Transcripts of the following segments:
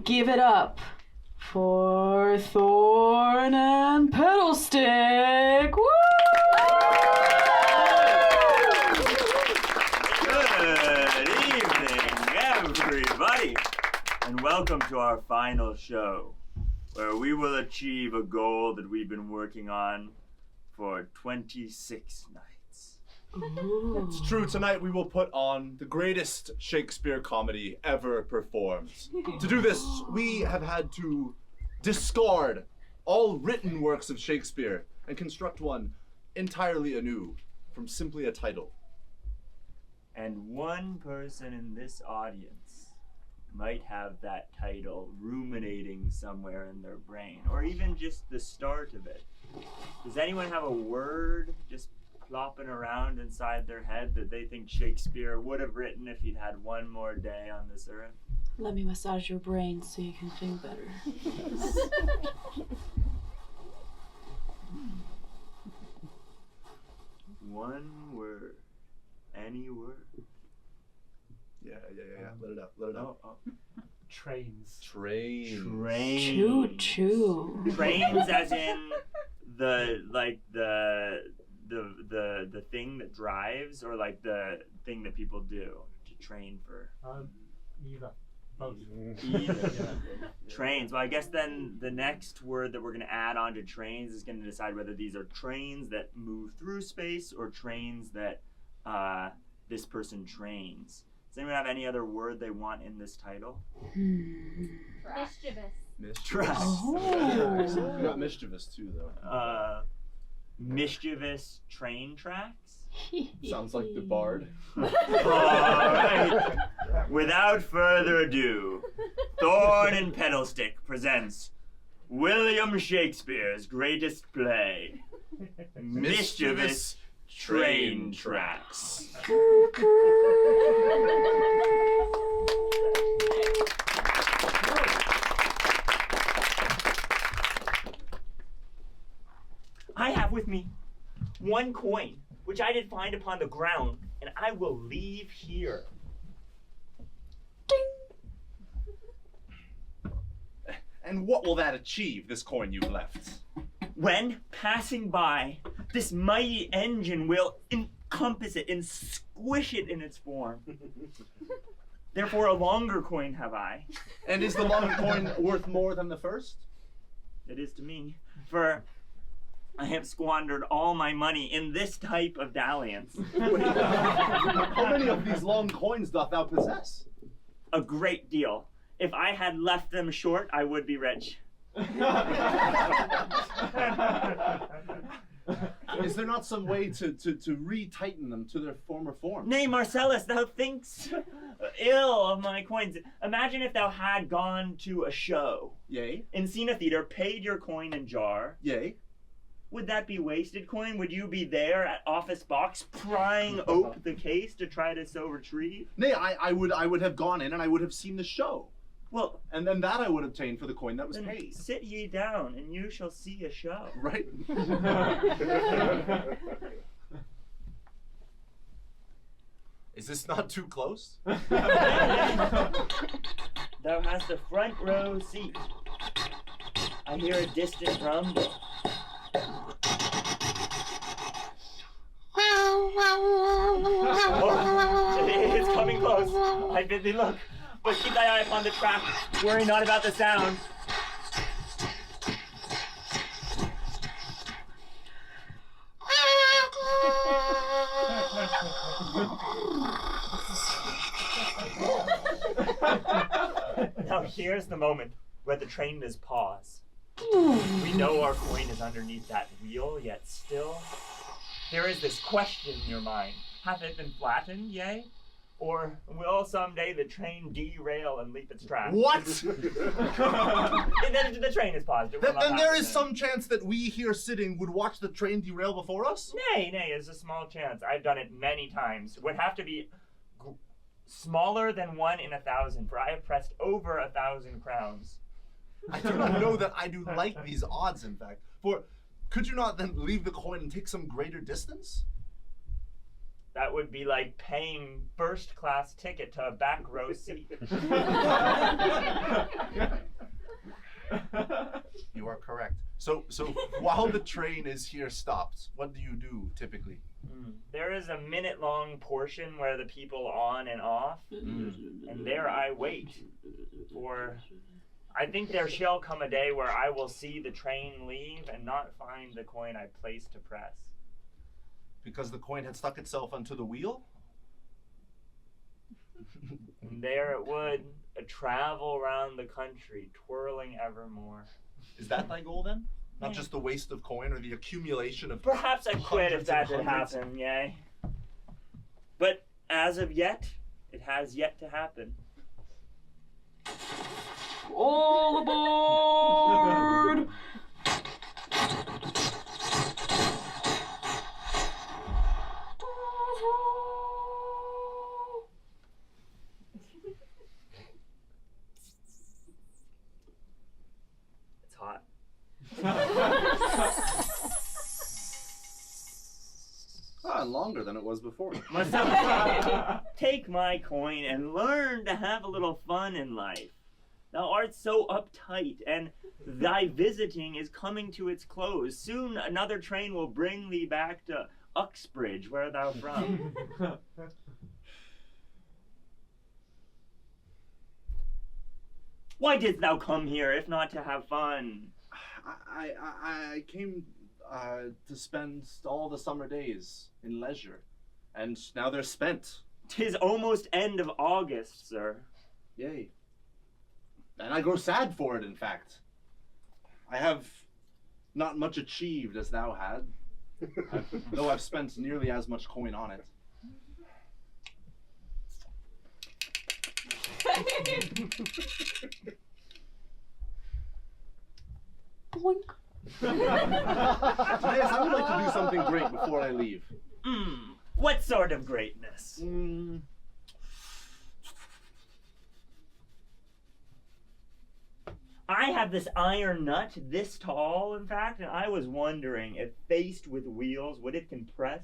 Give it up for Thorn and Pedalstick. Woo! Good evening, everybody, and welcome to our final show, where we will achieve a goal that we've been working on for 26 nights. Ooh. It's true, tonight we will put on the greatest Shakespeare comedy ever performed. To do this, we have had to discard all written works of Shakespeare and construct one entirely anew from simply a title. And one person in this audience might have that title ruminating somewhere in their brain, or even just the start of it. Does anyone have a word just plopping around inside their head that they think Shakespeare would have written if he'd had one more day on this earth? Let me massage your brain so you can think better. One word. Any word. Yeah. Let it out. Oh. Trains. Trains. Choo choo. Trains as in the thing that drives, or like the thing that people do to train for? Either. Both. Either. Trains. Well, I guess then the next word that we're going to add on to trains is going to decide whether these are trains that move through space or trains that this person trains. Does anyone have any other word they want in this title? Mischievous. Mischievous. Oh. We got mischievous too, though. Mischievous train tracks? Sounds like the bard. All right. Without further ado, Thorn and Pedalstick presents William Shakespeare's greatest play, Mischievous Train Tracks. I have with me one coin, which I did find upon the ground, and I will leave here. And what will that achieve, this coin you've left? When passing by, this mighty engine will encompass it and squish it in its form. Therefore, a longer coin have I. And is the long coin worth more than the first? It is to me, for I have squandered all my money in this type of dalliance. How many of these long coins doth thou possess? A great deal. If I had left them short, I would be rich. Is there not some way to retighten them to their former form? Nay, Marcellus, thou thinkst ill of my coins. Imagine if thou had gone to a show, Yea. and seen a theater, paid your coin in jar. Yea. Would that be wasted coin? Would you be there at office box prying ope the case to try to so retrieve? Nay, I would have gone in and I would have seen the show. Well, And then that I would obtain for the coin that was then paid. sit ye down, and you shall see a show. Right? Is this not too close? Thou hast a front row seat. I hear a distant rumble. Oh, it's coming close. I bid thee look. But keep thy eye upon the track. Worry not about the sound. Now here's the moment where the train is pause. We know our coin is underneath that wheel, yet still there is this question in your mind. Hath it been flattened, yea? Or will someday the train derail and leap its track? What? And then the train is paused. It will not Then there happen is some chance that we here sitting would watch the train derail before us? Nay, it's a small chance. I've done it many times. It would have to be smaller than 1 in 1,000, for I have pressed over 1,000 crowns. I do not know that I do like these odds, in fact. For could you not then leave the coin and take some greater distance? That would be like paying first class ticket to a back row seat. So while the train is here stopped, what do you do typically? There is a minute-long portion where the people on and off, and there I wait for. I think there shall come a day where I will see the train leave and not find the coin I placed to press. Because the coin had stuck itself onto the wheel? And there it would travel around the country, twirling evermore. Is that thy goal then? Not just the waste of coin or the accumulation of. Perhaps I'd quit if hundreds and that did hundreds. happen, yay. But as of yet, it has yet to happen. All aboard! It's hot. Longer than it was before. Must take my coin and learn to have a little fun in life. Thou art so uptight, and thy visiting is coming to its close. Soon another train will bring thee back to Uxbridge, where thou from. Why didst thou come here, if not to have fun? I came to spend all the summer days in leisure, and now they're spent. 'Tis almost end of August, sir. Yay. And I grow sad for it, in fact. I have not much achieved as thou had, though I've spent nearly as much coin on it. Boink. Yes, I would like to do something great before I leave. What sort of greatness? I have this iron nut this tall, in fact, and I was wondering if faced with wheels, would it compress?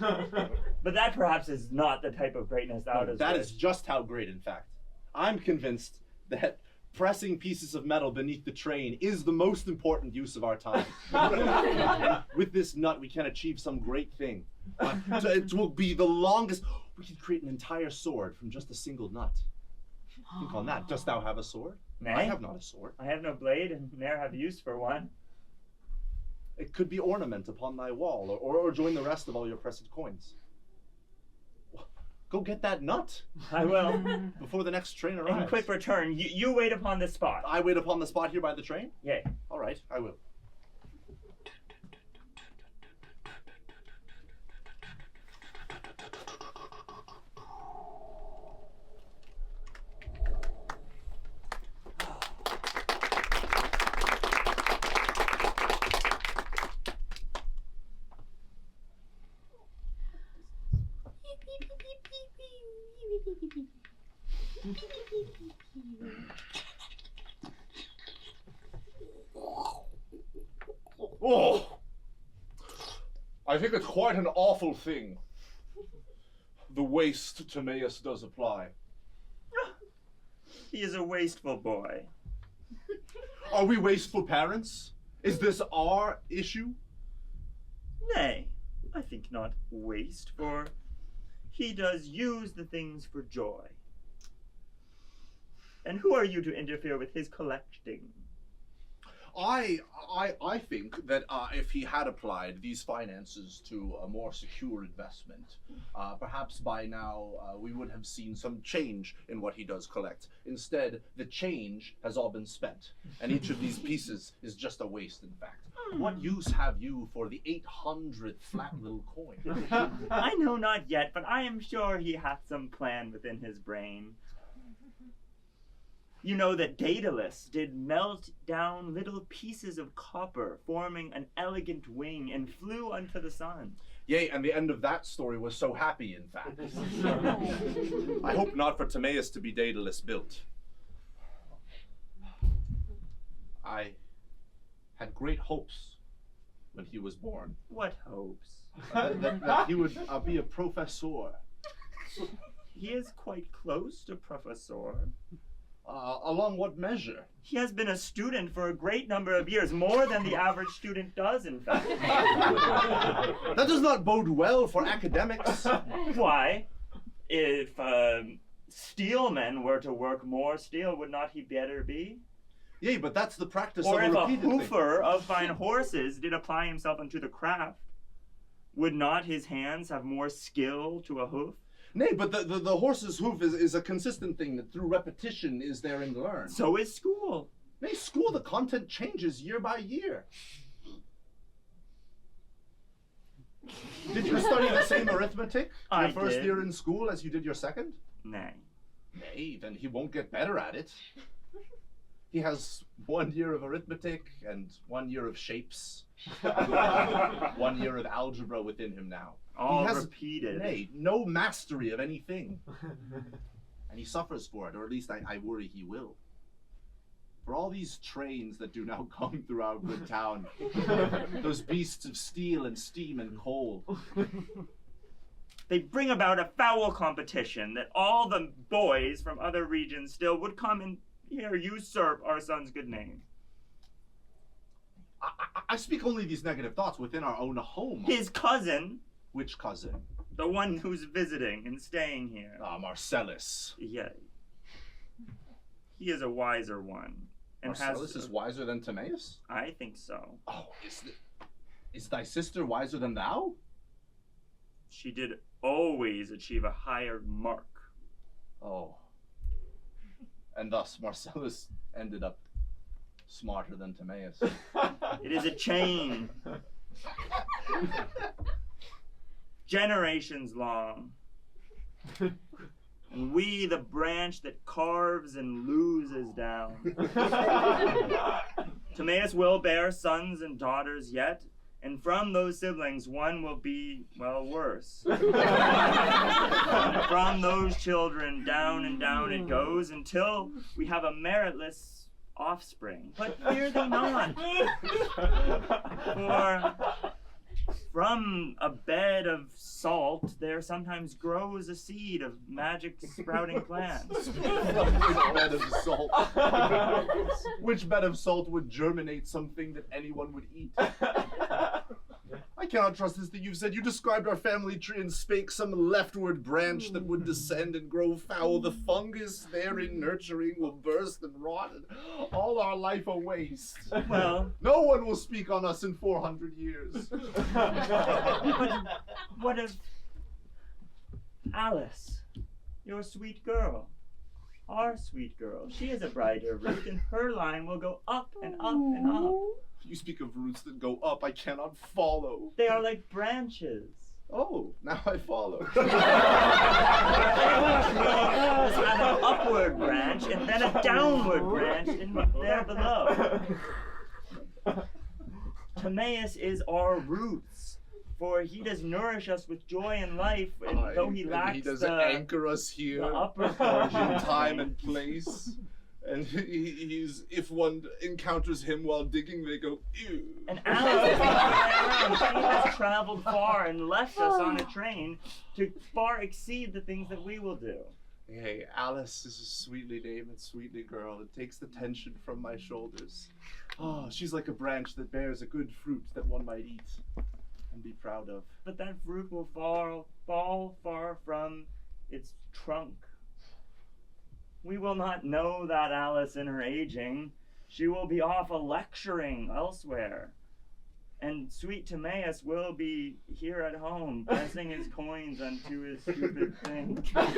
But that perhaps is not the type of greatness thou dost That wish. is just how great, in fact. I'm convinced that pressing pieces of metal beneath the train is the most important use of our time. With this nut, we can achieve some great thing. So it will be the longest. We can create an entire sword from just a single nut. Think on that. Dost thou have a sword? Nay, I have not a sword. I have no blade and ne'er have use for one. It could be ornament upon thy wall, or join the rest of all your pressed coins. Go get that nut I will. before the next train In arrives. quick return, you wait upon this spot. I wait upon the spot here by the train? Yea. All right, I will. Oh! I think it's quite an awful thing. The waste Timaeus does apply. He is a wasteful boy. Are we wasteful parents? Is this our issue? Nay, I think not waste, for he does use the things for joy. And who are you to interfere with his collecting? I think that if he had applied these finances to a more secure investment, perhaps by now we would have seen some change in what he does collect. Instead, the change has all been spent, and each of these pieces is just a waste, in fact. What use have you for the 800th flat little coin? I know not yet, but I am sure he hath some plan within his brain. You know that Daedalus did melt down little pieces of copper, forming an elegant wing, and flew unto the sun. Yea, and the end of that story was so happy, in fact. I hope not for Timaeus to be Daedalus built. I had great hopes when he was born. What hopes? That he would be a professor. He is quite close to Professor. Along what measure? He has been a student for a great number of years, more than the average student does, in fact. That does not bode well for academics. Why? If steelmen were to work more steel, would not he better be? Yea, but that's the practice Or of if a repeated thing. hoofer of fine horses did apply himself unto the craft, would not his hands have more skill to a hoof? Nay, but the horse's hoof is a consistent thing that through repetition is therein learned. So is school. Nay, school, the content changes year by year. Did you study the same arithmetic I your first did. year in school as you did your second? Nay. Nay, then he won't get better at it. He has 1 year of arithmetic and 1 year of shapes. 1 year of algebra within him now. All he has, repeated. Nay, no mastery of anything. And he suffers for it, or at least I worry he will. For all these trains that do now come through our good town, those beasts of steel and steam and coal. They bring about a foul competition that all the boys from other regions still would come and here usurp our son's good name. I speak only these negative thoughts within our own home. His cousin, Which cousin? the one who's visiting and staying here. Ah, Marcellus. Yeah. He is a wiser one. And Marcellus has, is wiser than Timaeus? I think so. Oh, is thy sister wiser than thou? She did always achieve a higher mark. Oh. And thus Marcellus ended up smarter than Timaeus. It is a chain. Generations long. And we, the branch that carves and loses down. Timaeus will bear sons and daughters yet, and from those siblings one will be, well, worse. And from those children down and down it goes until we have a meritless offspring. But fear thee not, for from a bed of salt there sometimes grows a seed of magic sprouting plants. Which bed of salt? Which bed of salt would germinate something that anyone would eat? I cannot trust this that you've said. You described our family tree and spake some leftward branch that would descend and grow foul. The fungus therein nurturing will burst and rot, and all our life a waste. Well, No one will speak on us in 400 years. but what of Alice, your sweet girl? Our sweet girl. She is a brighter root, and her line will go up and up and up. You speak of roots that go up, I cannot follow. They are like branches. Oh, now I follow. Let's have an upward branch and then a downward branch in there below. Timaeus is our roots, for he does nourish us with joy and life, and though he lacks he does the anchor us the here upper in portion. time and place. And he's, if one encounters him while digging, they go, ew. And Alice is the other way around. She has traveled far and left us on a train to far exceed the things that we will do. Hey, Alice is a sweetly named and sweetly girl. It takes the tension from my shoulders. Oh, she's like a branch that bears a good fruit that one might eat and be proud of. But that fruit will fall far from its trunk. We will not know that Alice in her aging. She will be off lecturing elsewhere. And sweet Timaeus will be here at home, pressing his coins unto his stupid thing. Could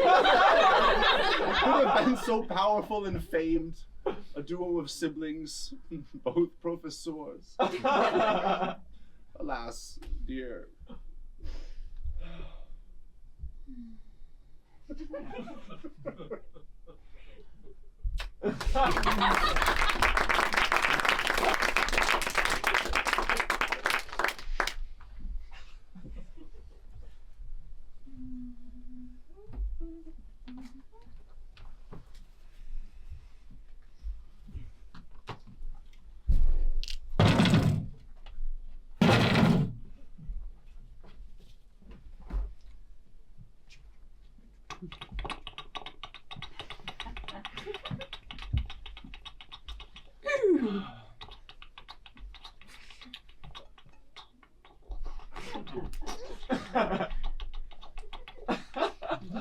have been so powerful and famed. A duo of siblings, both professors. Alas, dear.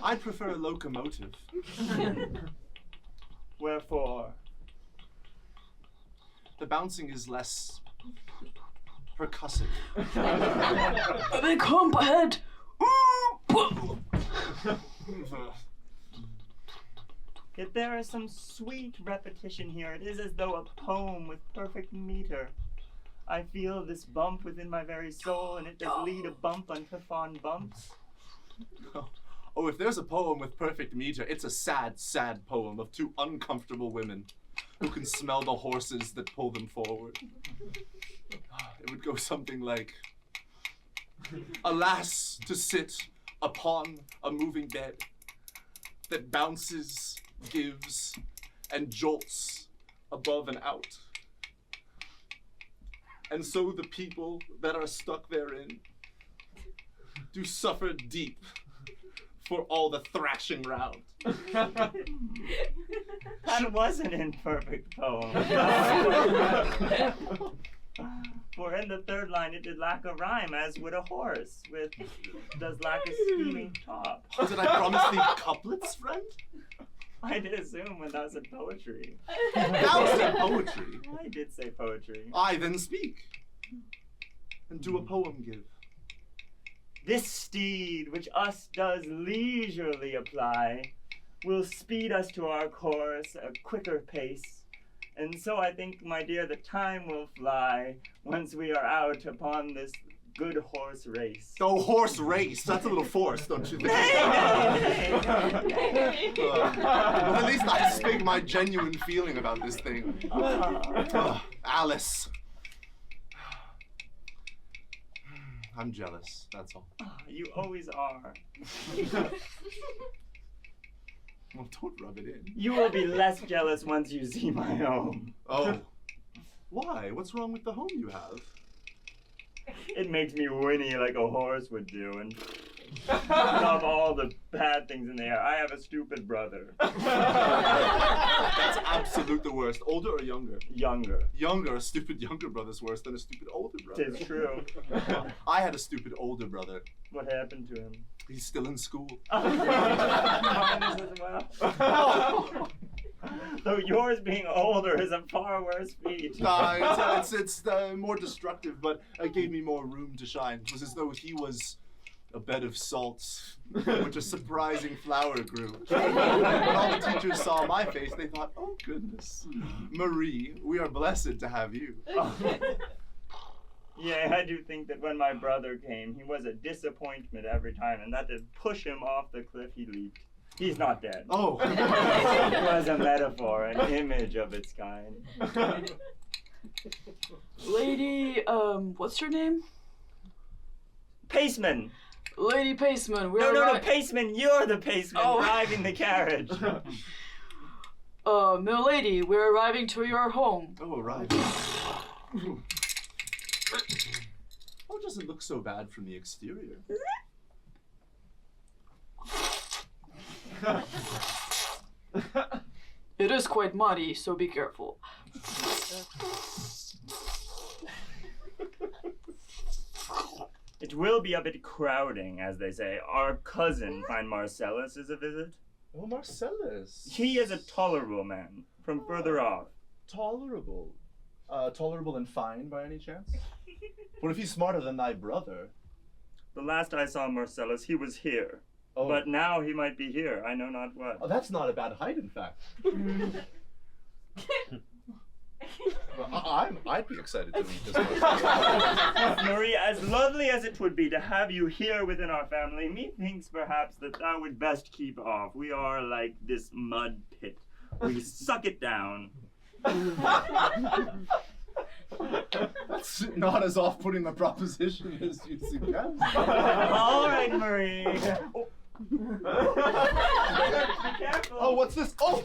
I prefer a locomotive. Wherefore? The bouncing is less percussive. A big hump ahead. Yet there is some sweet repetition here. It is as though a poem with perfect meter. I feel this bump within my very soul, and it does lead a bump unto fond bumps. Oh, if there's a poem with perfect meter, it's a sad, sad poem of two uncomfortable women who can smell the horses that pull them forward. It would go something like, alas, to sit upon a moving bed that bounces, gives, and jolts above and out. And so the people that are stuck therein do suffer deep for all the thrashing round. That was an imperfect poem. For in the third line it did lack a rhyme, as would a horse, with does lack a scheming top. Did I promise thee couplets, friend? I did assume when thou said poetry. Thou said poetry. I did say poetry. I then speak, and do a poem give. This steed, which us does leisurely apply, will speed us to our course a quicker pace. And so I think, my dear, the time will fly once we are out upon this good horse race. Oh, horse race. That's a little forced, don't you think? Well, at least I speak my genuine feeling about this thing. Alice. I'm jealous, that's all. You always are. Well, don't rub it in. You will be less jealous once you see my home. Oh. Why? What's wrong with the home you have? It makes me whinny like a horse would do, and of all the bad things in the air, I have a stupid brother. That's absolute the worst. Older or younger? Younger. Younger. A stupid younger brother's worse than a stupid older brother. Tis true. I had a stupid older brother. What happened to him? He's still in school. Mine is as well. Though yours being older is a far worse feat. Nah, it's more destructive, but it gave me more room to shine. It was as though he was a bed of salts, which a surprising flower grew. When all the teachers saw my face, they thought, oh goodness, Marie, we are blessed to have you. Yeah, I do think that when my brother came, he was a disappointment every time, and that did push him off the cliff he leaped. He's not dead. Oh. It was a metaphor, an image of its kind. Lady, what's your name? Paceman! Lady Paceman, we're No, Paceman, you're the Paceman Oh. driving the carriage. Milady, we're arriving to your home. Oh, right. Oh, it doesn't look so bad from the exterior. It is quite muddy, so be careful. It will be a bit crowding, as they say. Our cousin, fine Marcellus, is a visit. Oh, Marcellus. He is a tolerable man, from further off. Tolerable. Tolerable and fine, by any chance? What if he's smarter than thy brother? The last I saw Marcellus, he was here. Oh. But now he might be here, I know not what. Oh, that's not a bad height, in fact. Well, I'd be excited to meet this person. Marie, as lovely as it would be to have you here within our family, methinks perhaps that thou would best keep off. We are like this mud pit. We suck it down. That's not as off-putting a proposition as you suggest. All right, Marie. Be careful. Oh, what's this? Oh!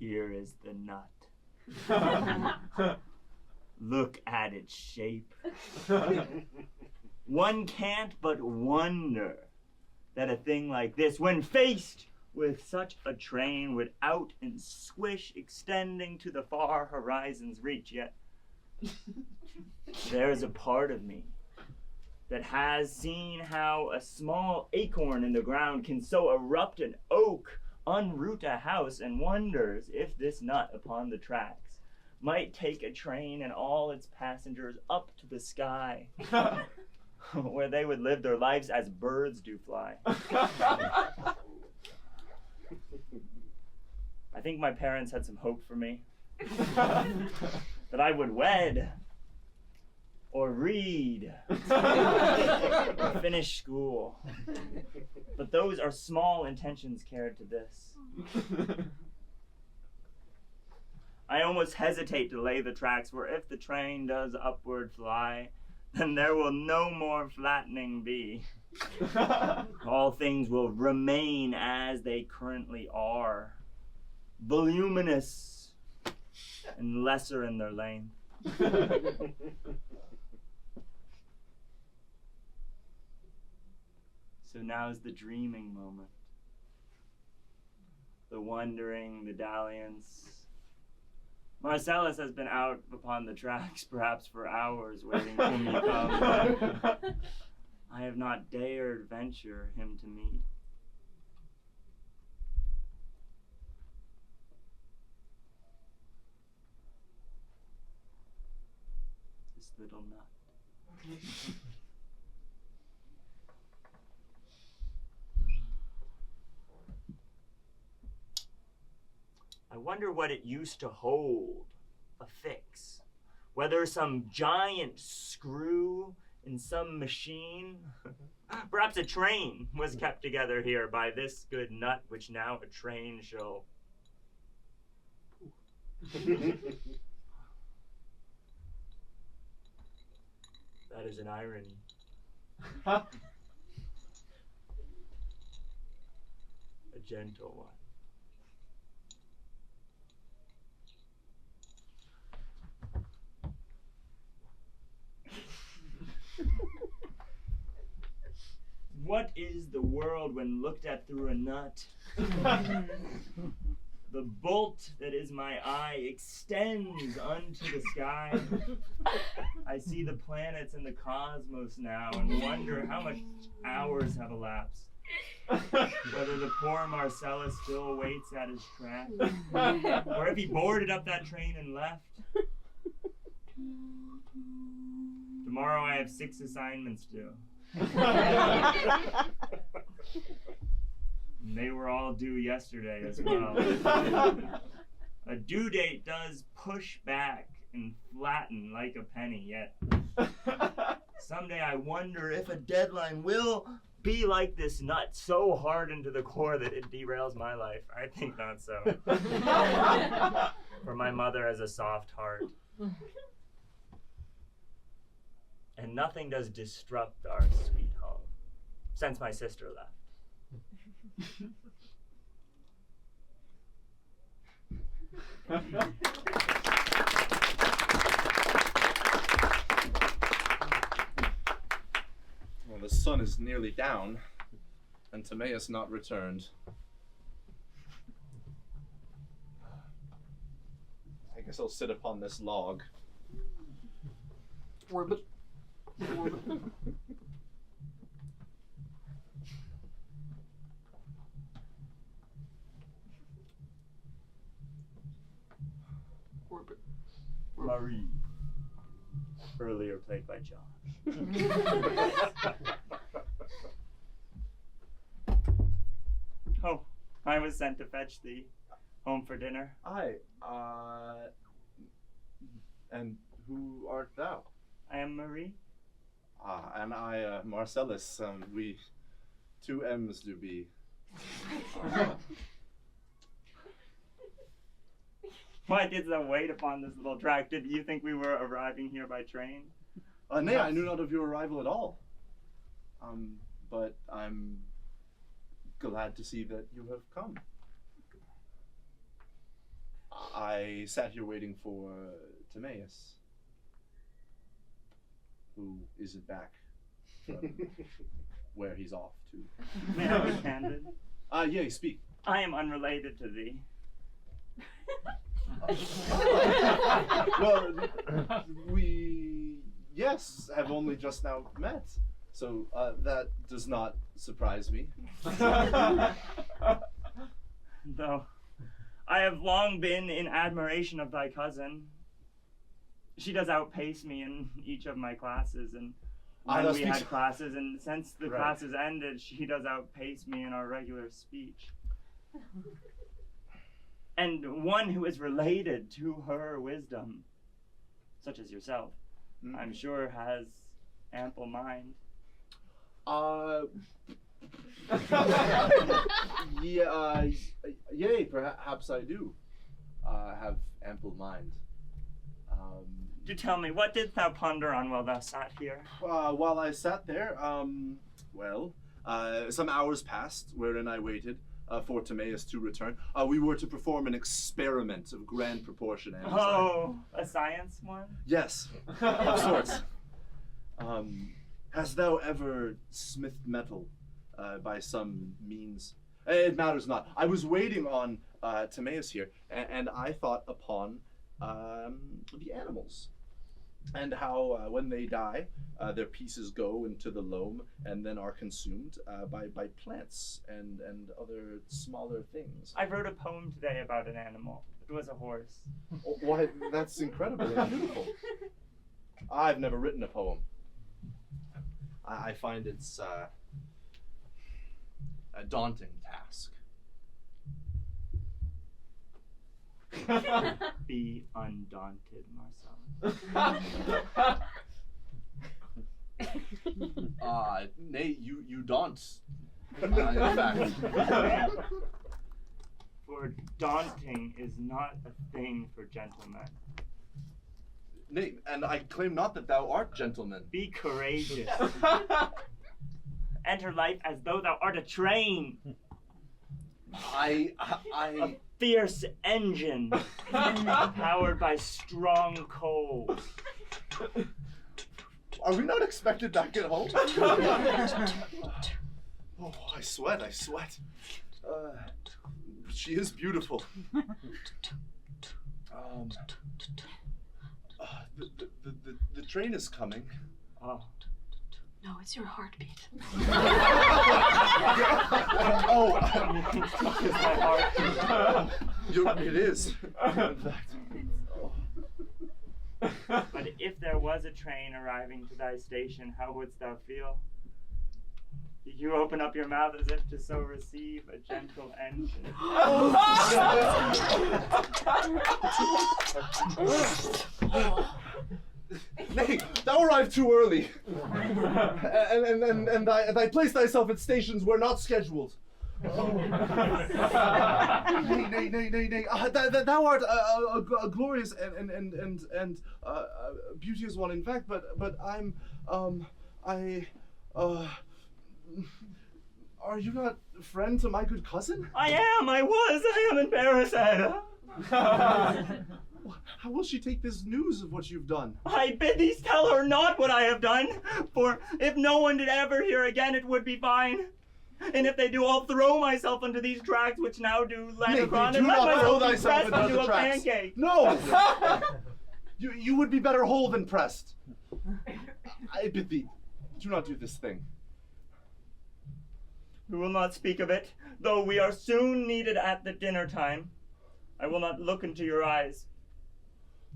Here is the nut. Look at its shape. One can't but wonder that a thing like this, when faced with such a train, would out and swish, extending to the far horizon's reach. Yet there's a part of me that has seen how a small acorn in the ground can so erupt an oak, unroot a house, and wonders if this nut upon the tracks might take a train and all its passengers up to the sky, where they would live their lives as birds do fly. I think my parents had some hope for me, that I would wed, or read, or finish school. But those are small intentions compared to this. I almost hesitate to lay the tracks, for if the train does upward fly, then there will no more flattening be. All things will remain as they currently are, voluminous and lesser in their length. So now's the dreaming moment. The wondering, the dalliance. Marcellus has been out upon the tracks, perhaps for hours, waiting for me to come. But I have not dared venture him to meet. This little nut. I wonder what it used to hold, a fix. Whether some giant screw in some machine, perhaps a train was kept together here by this good nut, which now a train shall. That is an irony. A gentle one. What is the world when looked at through a nut? The bolt that is my eye extends unto the sky. I see the planets and the cosmos now and wonder how much hours have elapsed. Whether the poor Marcellus still waits at his track, or if he boarded up that train and left. Tomorrow I have 6 assignments due. And they were all due yesterday as well. A due date does push back and flatten like a penny, yet someday I wonder if a deadline will be like this nut, so hardened to the core that it derails my life. I think not so. For my mother has a soft heart. And nothing does disrupt our sweet home since my sister left. Well, the sun is nearly down, and Timaeus not returned. I guess I'll sit upon this log. Orbit. Orbit. Orbit. Marie, earlier played by Josh. Oh, I was sent to fetch thee home for dinner. Aye, and who art thou? I am Marie. And I, Marcellus, we 2 M's do be. Why didst thou wait upon this little track? Did you think we were arriving here by train? Nay, I knew not of your arrival at all. But I'm glad to see that you have come. I sat here waiting for Timaeus, who isn't back from where he's off to. May I be candid? Yea, speak. I am unrelated to thee. Well, we, yes, have only just now met, so that does not surprise me. Though I have long been in admiration of thy cousin. She does outpace me in each of my classes, and when we had classes, and since the classes ended, she does outpace me in our regular speech. And one who is related to her wisdom, such as yourself, I'm sure has ample mind. Yeah, yea, perhaps I do have ample mind. Do tell me, what didst thou ponder on while thou sat here? While I sat there, some hours passed wherein I waited for Timaeus to return. We were to perform an experiment of grand proportion. And a science one? yes, of sorts. Hast thou ever smithed metal by some means? It matters not. I was waiting on Timaeus here, and I thought upon the animals, and how when they die, their pieces go into the loam and then are consumed by plants and other smaller things. I wrote a poem today about an animal. It was a horse. Oh, why, that's incredible and beautiful. I've never written a poem. I find it's a daunting task. Be undaunted, Marcel. Nay, you daunt. In fact. For daunting is not a thing for gentlemen. Nay, and I claim not that thou art gentleman. Be courageous. Enter life as though thou art a train. A fierce engine powered by strong coal. Are we not expected back at home? Oh, I sweat. She is beautiful. The train is coming. Oh. No, it's your heartbeat. Oh, my heart. It is. In fact. But if there was a train arriving to thy station, how wouldst thou feel? You open up your mouth as if to so receive a gentle engine. Nay, thou arrived too early, and thy placed thyself at stations where not scheduled. Nay. Thou art a glorious and beauteous one, in fact. But I'm Are you not a friend to my good cousin? I am in Paris, Anna. How will she take this news of what you've done? I bid thee tell her not what I have done, for if no one did ever hear again, it would be fine. And if they do, I'll throw myself into these tracks which now do land upon and let myself be pressed into a pancake. No! You would be better whole than pressed. I bid thee, do not do this thing. We will not speak of it, though we are soon needed at the dinner time. I will not look into your eyes,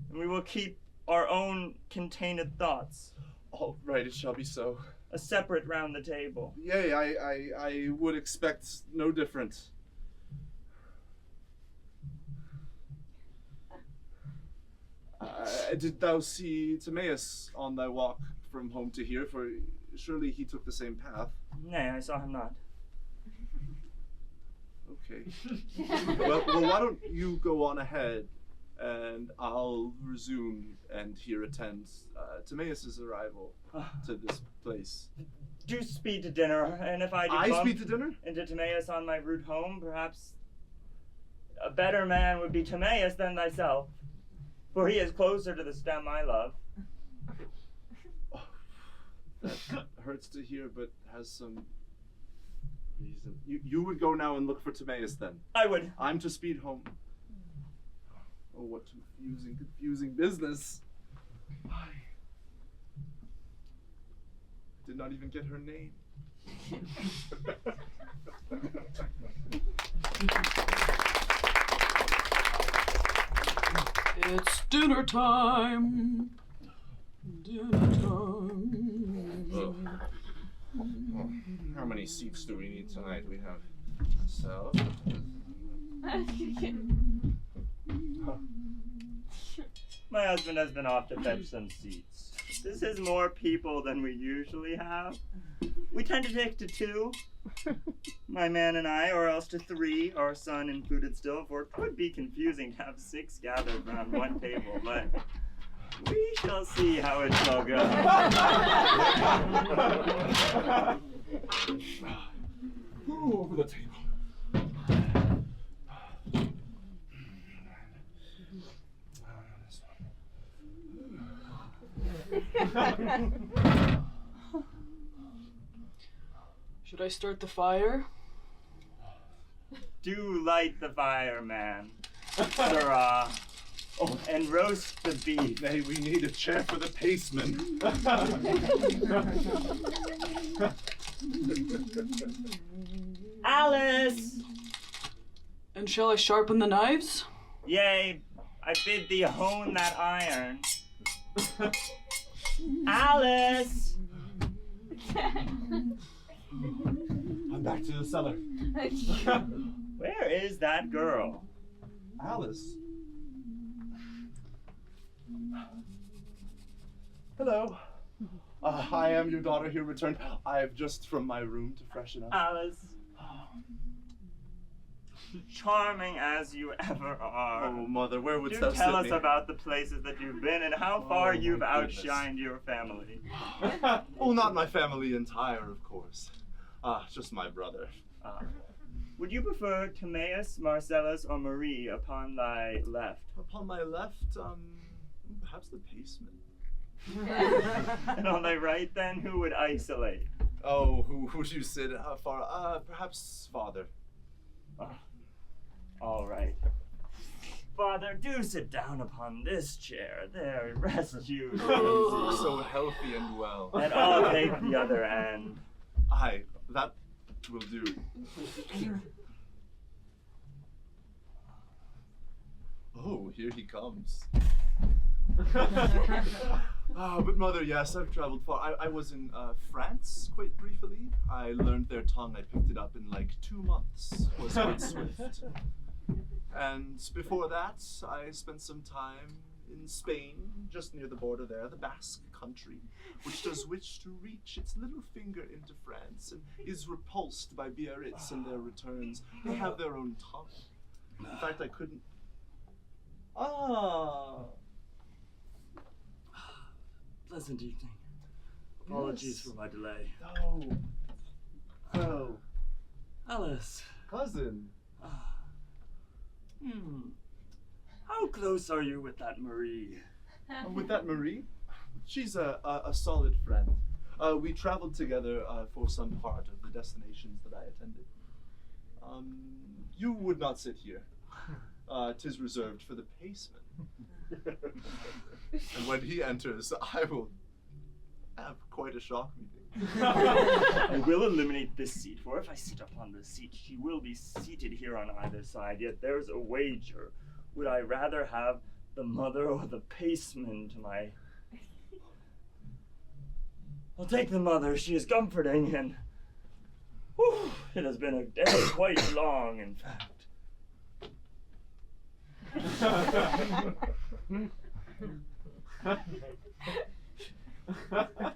and we will keep our own contained thoughts. All right, it shall be so. A separate round the table. Yea, I would expect no different. Did thou see Timaeus on thy walk from home to here? For surely he took the same path. Nay, I saw him not. Okay. well, why don't you go on ahead, and I'll resume and here attend Timaeus' arrival to this place. Do speed to dinner, and if I do speed to dinner? into Timaeus on my route home, perhaps a better man would be Timaeus than thyself, for he is closer to the stem I love. That hurts to hear, but has some reason. You would go now and look for Timaeus then. I would. I'm to speed home. Oh, what confusing business. I did not even get her name. It's dinner time. Dinner time. How many seats do we need tonight? We have myself. My husband has been off to fetch some seats. This is more people than we usually have. We tend to take to 2, my man and I, or else to 3, our son included still, for it could be confusing to have 6 gathered around one table, but we shall see how it shall go. Over the table. Should I start the fire? Do light the fire, man, sirrah, and roast the beef. Nay, we need a chair for the paceman. Alice! And shall I sharpen the knives? Yea, I bid thee hone that iron. Alice! I'm back to the cellar. Where is that girl? Alice. Hello. I am your daughter here returned. I've just from my room to freshen up. Alice. Charming as you ever are. Oh, mother, where wouldst Do thou tell sit us me? about the places that you've been and how far Oh, my you've goodness. outshined your family. Oh, not my family entire, of course. Just my brother. Would you prefer Timaeus, Marcellus, or Marie upon thy left? Upon my left, perhaps the paceman. And on thy right, then, who would isolate? Oh, who would you sit far? Perhaps father. All right. Father, do sit down upon this chair. There, rest you. So healthy and well. And I'll take the other end. Aye, that will do. Oh, here he comes. But mother, yes, I've traveled far. I was in France quite briefly. I learned their tongue. I picked it up in like 2 months. Was quite swift. And before that, I spent some time in Spain, just near the border there, the Basque country, which does wish to reach its little finger into France and is repulsed by Biarritz and their returns. They have their own tongue. In fact, I couldn't. Pleasant evening. Apologies Yes. for my delay. Oh, Alice. cousin. How close are you with that Marie? With that Marie, she's a solid friend. We traveled together for some part of the destinations that I attended. You would not sit here. 'Tis reserved for the paceman. And when he enters, I will have quite a shock meeting. I will eliminate this seat, for if I sit upon this seat, she will be seated here on either side. Yet there's a wager. Would I rather have the mother or the paceman to my... I'll take the mother. She is comforting, and whew, it has been a day quite long, in fact.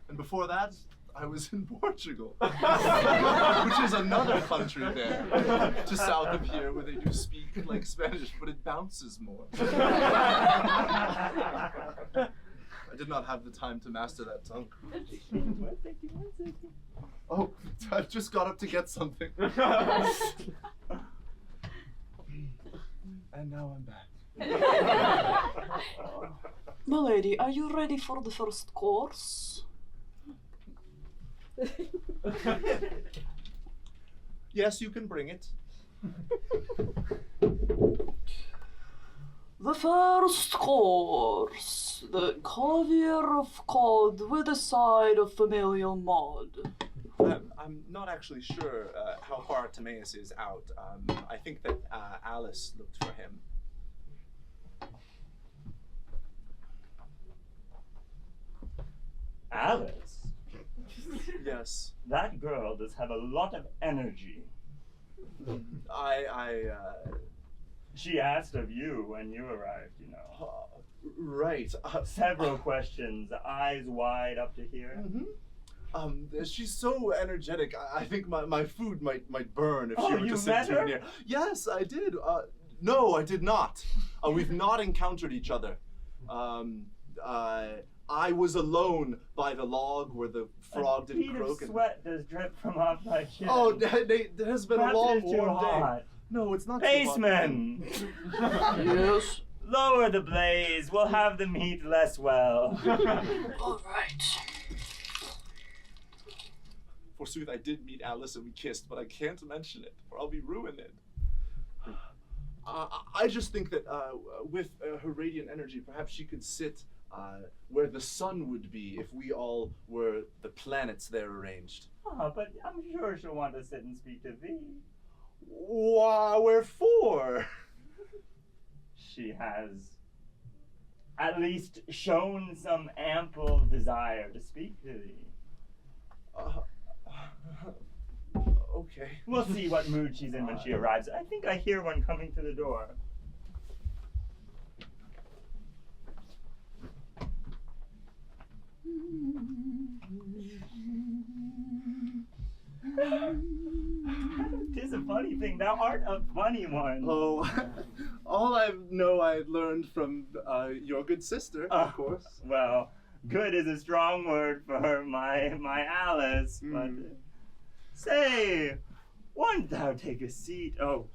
And before that, I was in Portugal, which is another country there, just south of here, where they do speak like Spanish, but it bounces more. I did not have the time to master that tongue. Oh, I've just got up to get something. And now I'm back. Milady, are you ready for the first course? Yes, you can bring it. The first course, the caviar of cod with a side of familial mod. I'm not actually sure how far Timaeus is out. I think that Alice looked for him. Alice? Yes. That girl does have a lot of energy. She asked of you when you arrived, you know. Right. Several questions, eyes wide up to here. She's so energetic. I think my food might burn if she Oh, were you to sit met too her? near. Yes, I did. No, I did not. We've not encountered each other. I was alone by the log where the frog A didn't bead croak. of sweat does drip from off my chin. Oh, it has been Perhaps a long, it is too warm day. hot. No, it's not Baseman! Yes. Lower the blaze. We'll have them heat less well. All right. Forsooth, I did meet Alice and we kissed, but I can't mention it, or I'll be ruined. I just think that with her radiant energy, perhaps she could sit where the sun would be if we all were the planets there arranged. But I'm sure she'll want to sit and speak to thee. Wherefore? She has at least shown some ample desire to speak to thee. Okay. We'll see what mood she's in when she arrives. I think I hear one coming to the door. Tis a funny thing. Thou art a funny one. Oh, all I know I learned from your good sister, of course. Well, good is a strong word for her, my Alice. But say, won't thou take a seat? Oh,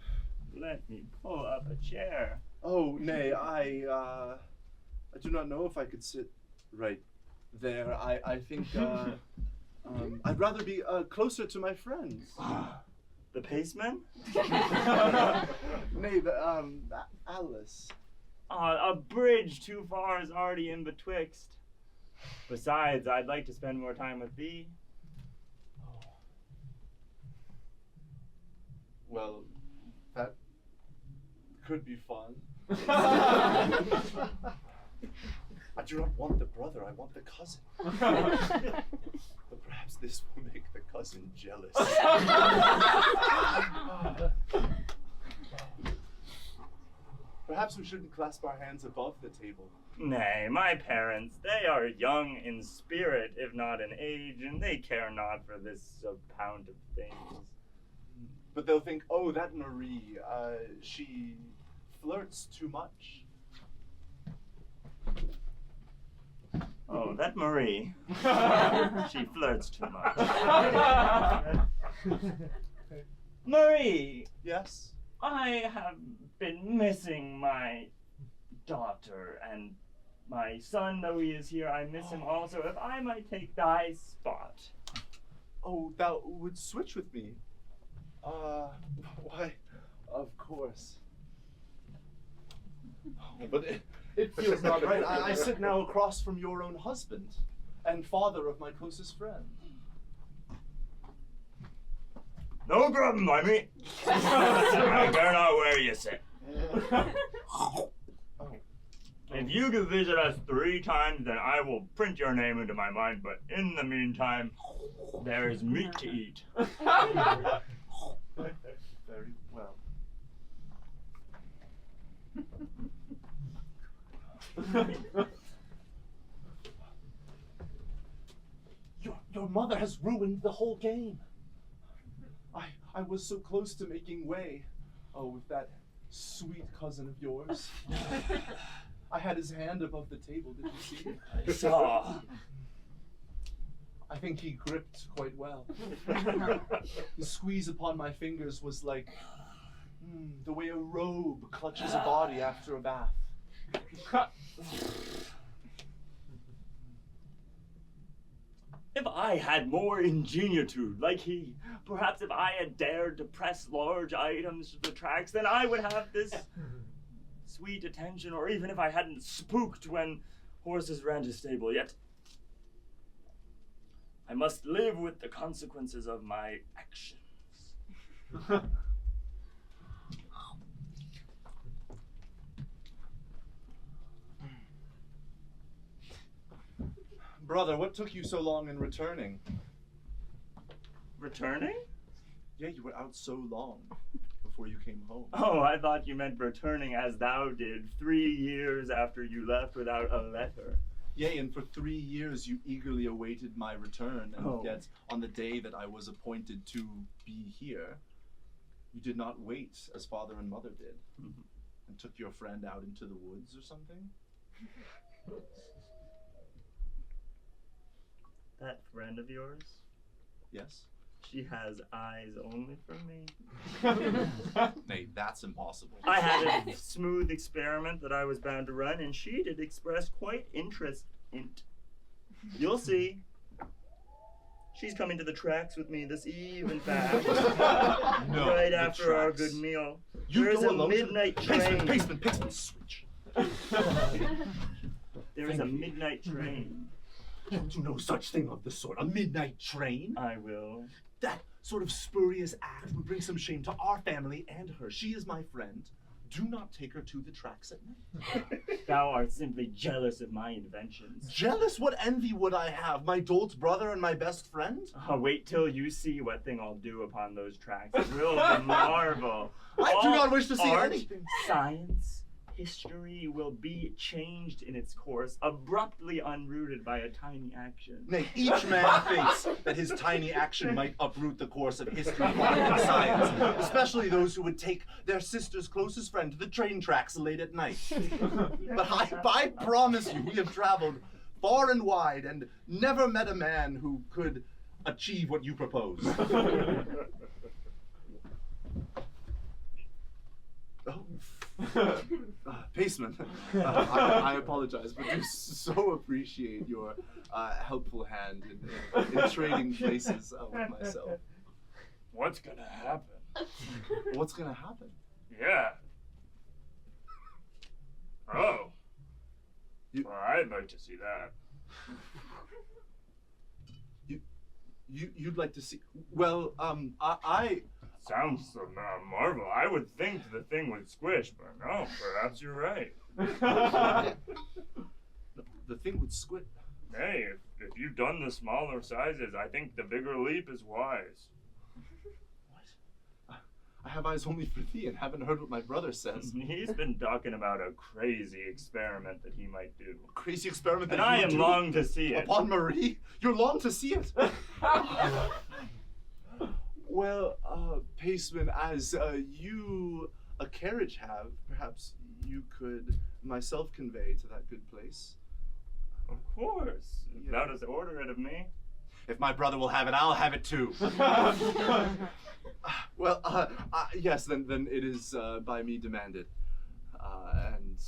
let me pull up a chair. Oh, nay, I do not know if I could sit right there. I think I'd rather be closer to my friends. The paceman? Nay, the Alice. A bridge too far is already in betwixt. Besides, I'd like to spend more time with thee. Well, that could be fun. I do not want the brother, I want the cousin. But perhaps this will make the cousin jealous. Perhaps we shouldn't clasp our hands above the table. Nay, my parents, they are young in spirit, if not in age, and they care not for this pound of things. But they'll think, oh, that Marie, she flirts too much. Oh, that Marie. She flirts too much. Marie! Yes? I have been missing my daughter, and my son, though he is here, I miss him also. If I might take thy spot. Oh, thou would switch with me? Why, of course. But it feels not right. I sit now across from your own husband and father of my closest friend. No problem, Marmy. I care not where you sit. If you can visit us 3 times, then I will print your name into my mind, but in the meantime, there is meat to eat. Very well. Your mother has ruined the whole game. I was so close to making way. Oh, with that sweet cousin of yours. I had his hand above the table, did you see? I saw. I think he gripped quite well. The squeeze upon my fingers was like The way a robe clutches a body after a bath. If I had more ingenuitude like he, perhaps if I had dared to press large items to the tracks, then I would have this sweet attention, or even if I hadn't spooked when horses ran to stable. Yet I must live with the consequences of my actions. Brother, what took you so long in returning? Returning? Yeah, you were out so long before you came home. Oh, I thought you meant returning as thou did 3 years after you left without a letter. Yea, and for 3 years you eagerly awaited my return, and yet on the day that I was appointed to be here, you did not wait as father and mother did, and took your friend out into the woods or something? That friend of yours? Yes? She has eyes only for me. Nay, that's impossible. I had a smooth experiment that I was bound to run, and she did express quite interest in it. You'll see. She's coming to the tracks with me this eve, in fact. No, right the after our tracks. good meal. You There is go a alone midnight to train. Paceman, switch. There is a midnight train. Don't do no such thing of the sort. A midnight train? I will. That sort of spurious act would bring some shame to our family and her. She is my friend. Do not take her to the tracks at night. Thou art simply jealous of my inventions. Jealous? What envy would I have? My dolt brother and my best friend? Wait till you see what thing I'll do upon those tracks. It will be marvel. I do All not wish to see art, anything. Science, history will be changed in its course, abruptly unrooted by a tiny action. Nay, each man thinks that his tiny action might uproot the course of history, art, and science, especially those who would take their sister's closest friend to the train tracks late at night. But I promise you, we have traveled far and wide and never met a man who could achieve what you propose. Paceman, I apologize, but do so appreciate your helpful hand in trading places with myself. What's gonna happen? What's gonna happen? Yeah. Oh. You- Well, I'd like to see that. You'd like to see? Well, I Sounds a marvel. I would think the thing would squish, but no, perhaps you're right. the thing would squid. Hey, if you've done the smaller sizes, I think the bigger leap is wise. I have eyes only for thee and haven't heard what my brother says. He's been talking about a crazy experiment that he might do. Crazy experiment that And I you am do long to see it. upon Marie. You're long to see it. Well, Paceman, as you a carriage have, perhaps you could myself convey to that good place. Of course. If thou dost order it of me. If my brother will have it, I'll have it too. Well, yes, then it is by me demanded. And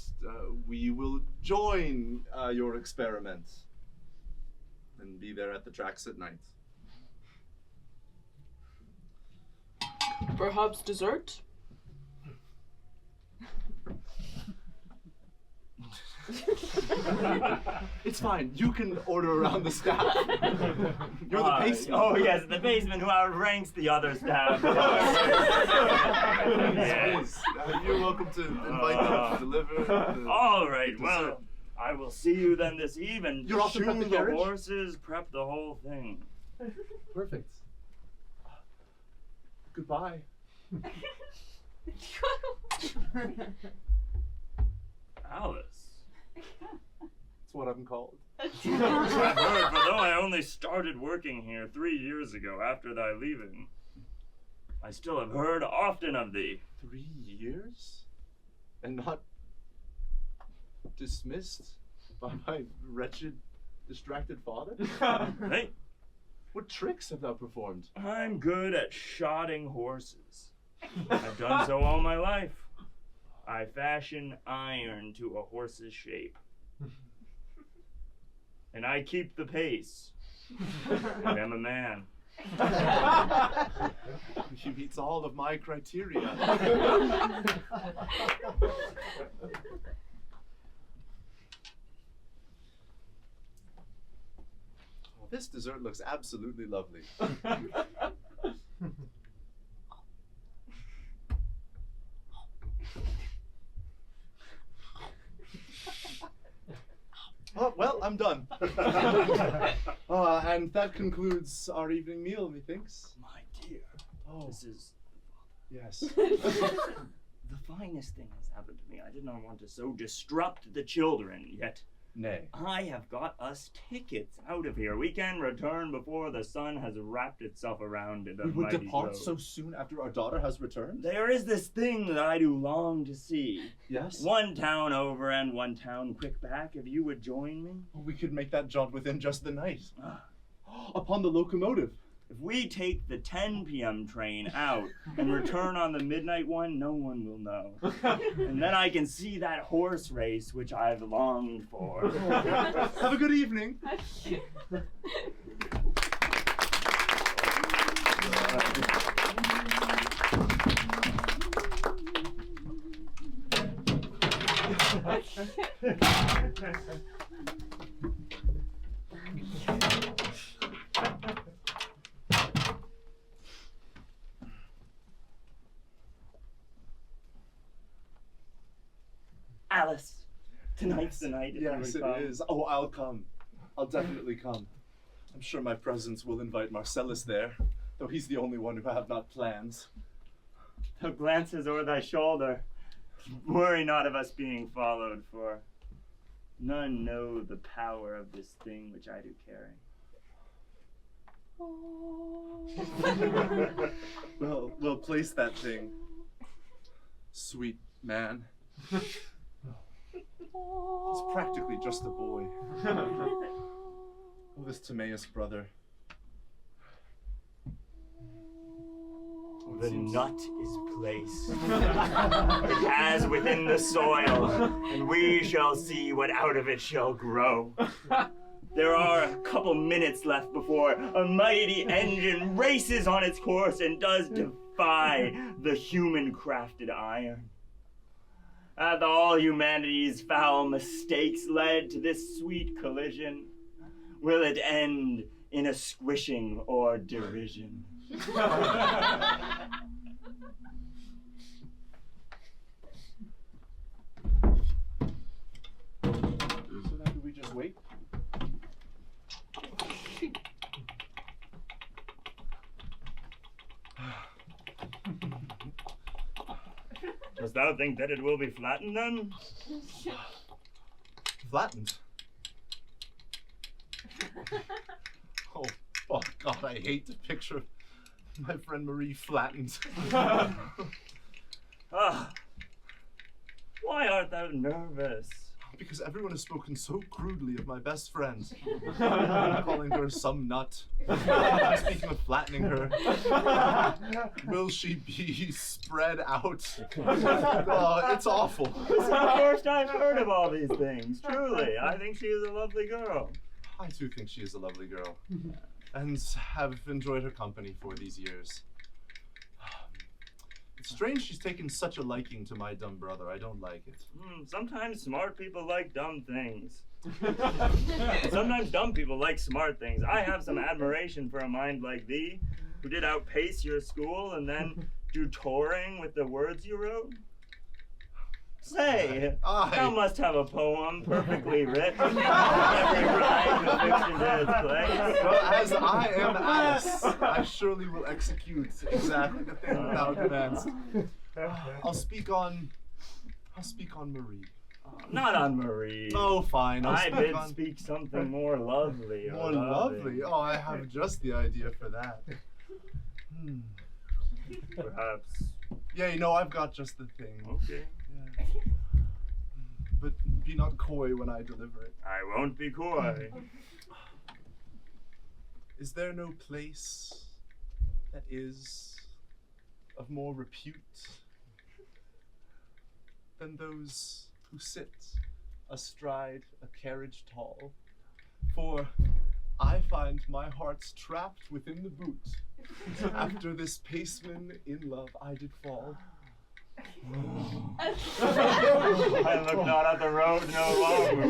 we will join your experiment and be there at the tracks at night. Perhaps dessert? It's fine. You can order around the staff. You're the paceman. Oh yes, the paceman who outranks the other staff. Yes. You're welcome to invite them to deliver. All right. the Well, dessert. I will see you then this evening. You're off to prep Shoe the the carriage? horses, prep the whole thing. Perfect. Goodbye. Alice. That's what I'm called. I've heard, for though I only started working here 3 years ago after thy leaving, I still have heard often of thee. 3 years? And not dismissed by my wretched, distracted father? Hey, What tricks have thou performed? I'm good at shodding horses. I've done so all my life. I fashion iron to a horse's shape. And I keep the pace. I am a man. He meets all of my criteria. Well, this dessert looks absolutely lovely. Oh, well, I'm done. And that concludes our evening meal, methinks. My dear, Oh, this is yes. the finest thing has happened to me. I did not want to so disrupt the children, yet Nay. I have got us tickets out of here. We can return before the sun has wrapped itself around it. We would depart so soon after our daughter has returned? There is this thing that I do long to see. Yes. One town over and one town quick back. If you would join me. We could make that jaunt within just the night. Ah. Upon the locomotive. If we take the 10 p.m. train out and return on the midnight one, no one will know. And then I can see that horse race which I've longed for. Have a good evening. Alice, tonight's the night. If Yes, you it would come. is. Oh, I'll come. I'll definitely come. I'm sure my presence will invite Marcellus there, though he's the only one who have not plans. Thou glances o'er thy shoulder. Worry not of us being followed, for none know the power of this thing which I do carry. Well, we'll place that thing. Sweet man. He's practically just a boy. Oh, this Timaeus brother. Oh, it The seems- nut is placed. It has within the soil, and we shall see what out of it shall grow. There are a couple minutes left before a mighty engine races on its course and does defy the human-crafted iron. Hath all humanity's foul mistakes led to this sweet collision? Will it end in a squishing or derision? So now do we just wait? Dost thou think that it will be flattened then? Flattened. Oh, God, I hate to picture my friend Marie flattened. Ah, why art thou nervous? Because everyone has spoken so crudely of my best friend, calling her some nut. Speaking of flattening her, will she be spread out? Oh, it's awful. This is the first I've heard of all these things. Truly, I think she is a lovely girl. I too think she is a lovely girl, and have enjoyed her company for these years. It's strange she's taken such a liking to my dumb brother. I don't like it. Sometimes smart people like dumb things. Sometimes dumb people like smart things. I have some admiration for a mind like thee, who did outpace your school and then do touring with the words you wrote. Say, thou must have a poem perfectly written, every rhyme and fiction to its place. Well, as I am Alice, I surely will execute exactly the thing that thou commands. I'll speak on Marie. Not on Marie. Oh, fine. I'll I speak bid on speak something more lovely. or more loving. lovely. Oh, I have just the idea for that. Perhaps. Yeah, you know, I've got just the thing. Okay. Yeah. But be not coy when I deliver it. I won't be coy. Is there no place that is of more repute than those who sit astride a carriage tall. For I find my heart's trapped within the boot. After this paceman in love I did fall. I look not at the road no longer.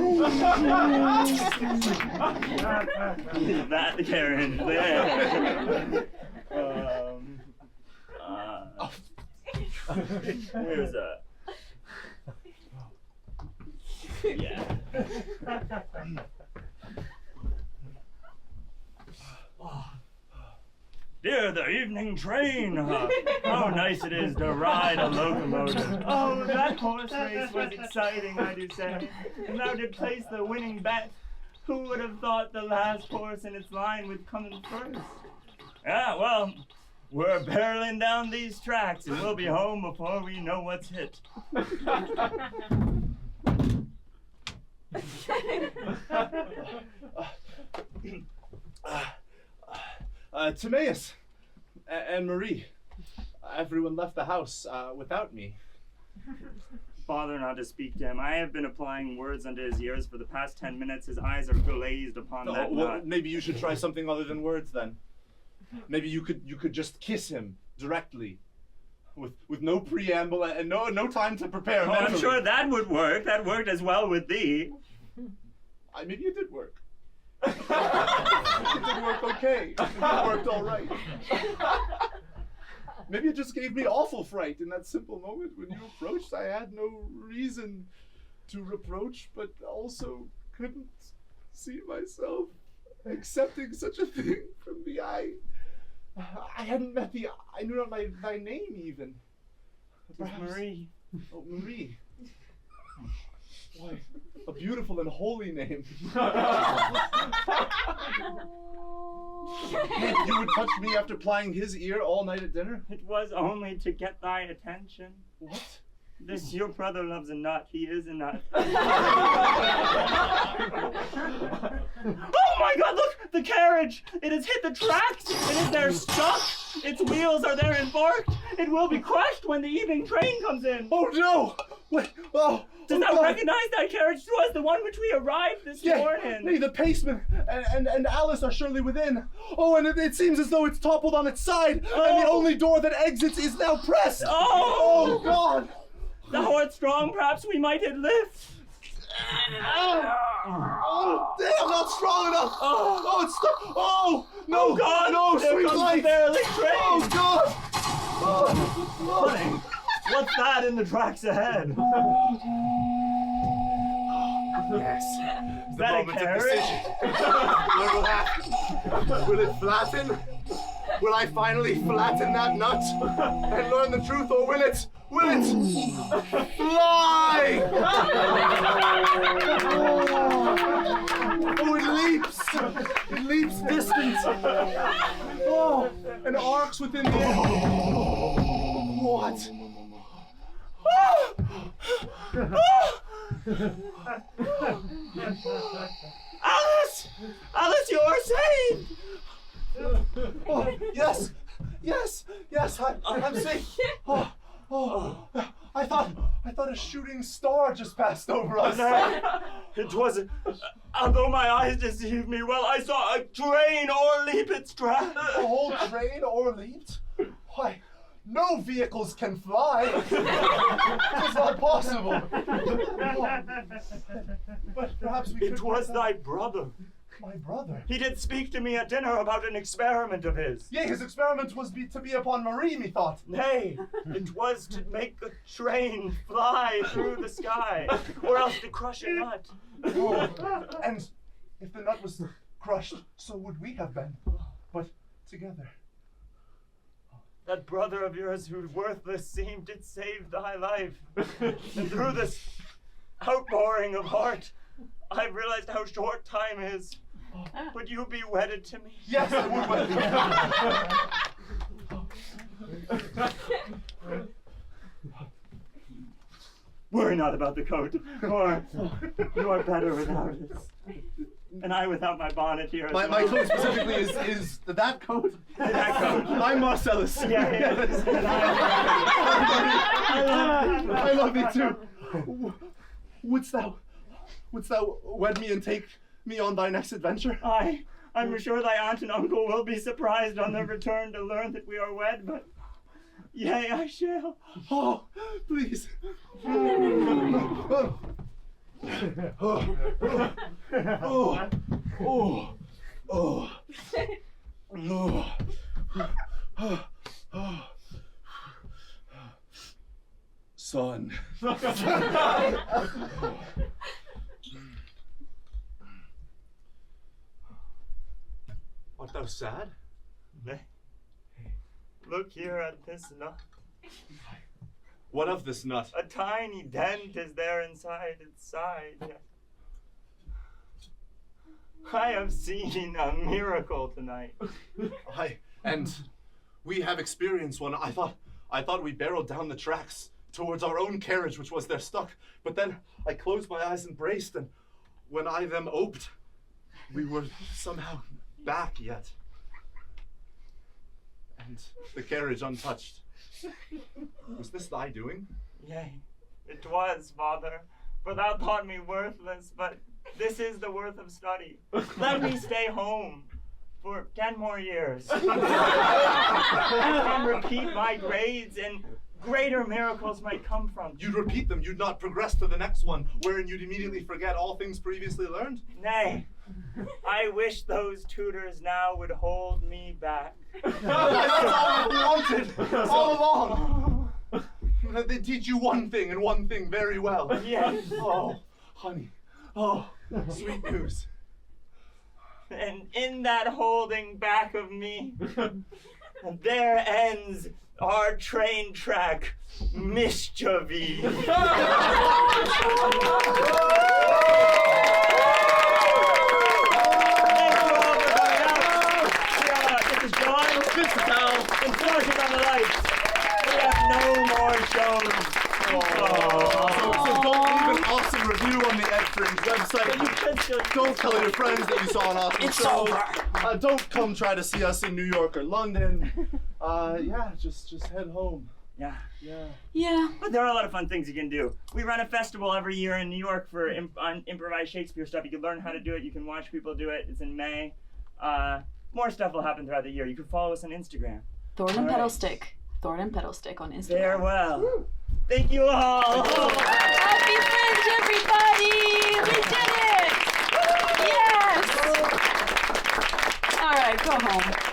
That carriage there. Where's that? Yeah. Dear, the evening train! How nice it is to ride a locomotive. Oh, that horse race was exciting, I do say. And thou did place the winning bet. Who would have thought the last horse in its line would come in first? Yeah, well, we're barreling down these tracks and we'll be home before we know what's hit. Timaeus and Marie, everyone left the house without me. Bother not to speak to him. I have been applying words unto his ears for the past 10 minutes. His eyes are glazed upon that Well, nut. maybe you should try something other than words then. Maybe you could just kiss him directly, with no preamble and no time to prepare. Oh, I'm sure that would work. That worked as well with thee. Maybe it did work. It did work okay. It worked all right. Maybe it just gave me awful fright in that simple moment when you approached. I had no reason to reproach, but also couldn't see myself accepting such a thing from thee. I hadn't met thee. I knew not thy name even. It's Marie. Oh, Marie. Why, a beautiful and holy name. You would touch me after plying his ear all night at dinner? It was only to get thy attention. What? This your brother loves a nut. He is a nut. Oh my God! Look, the carriage. It has hit the tracks. It is there stuck. Its wheels are there embarked. It will be crushed when the evening train comes in. Oh no! Wait! Oh! Does thou recognize that carriage? 'Twas the one which we arrived this morning. Nay, the paceman and Alice are surely within. Oh, and it seems as though it's toppled on its side, and the only door that exits is now pressed. Oh! Oh God! Thou art strong. Perhaps we might it lift. Oh, damn, not strong enough! Oh, it's stuck! Oh, no! Oh God! No, There sweet comes life! the barely train. Oh, God! Honey, what's that in the tracks ahead? Yes. Is that a carriage? What will happen? Will it flatten? Will I finally flatten that nut and learn the truth, or will it fly? Oh, it leaps! It leaps distant. Oh, and arcs within the air. What? Alice! Alice, you are saved! Oh, yes, I'm safe. Oh, I thought a shooting star just passed over us. Nay, it wasn't. Although my eyes deceived me, well, I saw a train o'erleap its track. A whole train o'erleaped? Why, no vehicles can fly. It's not possible. But perhaps we could. It was thy brother. My brother? He did speak to me at dinner about an experiment of his. Yea, his experiment was to be upon Marie, methought. Nay, it was to make a train fly through the sky, or else to crush a nut. Oh, and if the nut was crushed, so would we have been. But together. That brother of yours who worthless seemed did save thy life. And through this outpouring of heart, I've realized how short time is. Would you be wedded to me? Yes, I would wed. Worry not about the coat, or you are better without it. And I without my bonnet here. As My well. coat specifically is that coat? That coat. I'm Marcellus. Yeah. And I love thee too. Wouldst thou wed me and take me on thy next adventure? I'm sure thy aunt and uncle will be surprised on their return to learn that we are wed, but yea, I shall. Oh, please. Son. Art thou sad? Nay. Look here at this nut. What of this nut? A tiny dent is there inside its side. I have seen a miracle tonight. And we have experienced one. I thought we barreled down the tracks towards our own carriage, which was there stuck. But then I closed my eyes and braced, and when I them oped, we were somehow back yet. And the carriage untouched. Was this thy doing? Yea, it was, father. For thou thought me worthless, but this is the worth of study. Let me stay home for 10 more years. And repeat my grades, and greater miracles might come from. You'd repeat them, you'd not progress to the next one, wherein you'd immediately forget all things previously learned? Nay, I wish those tutors now would hold me back. That's all we wanted, all along. That they teach you one thing and one thing very well. Yes. Oh, honey. Oh, sweet news. And in that holding back of me, there ends our train track, Mischievous. And flushing on the lights. We have no more shows. So don't leave an awesome review on the Ed Fringe website. Don't tell your friends that you saw an awesome show. Don't come try to see us in New York or London. Yeah, just head home. Yeah. Yeah. But there are a lot of fun things you can do. We run a festival every year in New York for on improvised Shakespeare stuff. You can learn how to do it. You can watch people do it. It's in May. More stuff will happen throughout the year. You can follow us on Instagram. Thorn and All Pedal right. Stick. Thorn and Pedal Stick on Instagram. Farewell. Thank you all. Happy Fringe, everybody! We did it! Yes! All right, go home.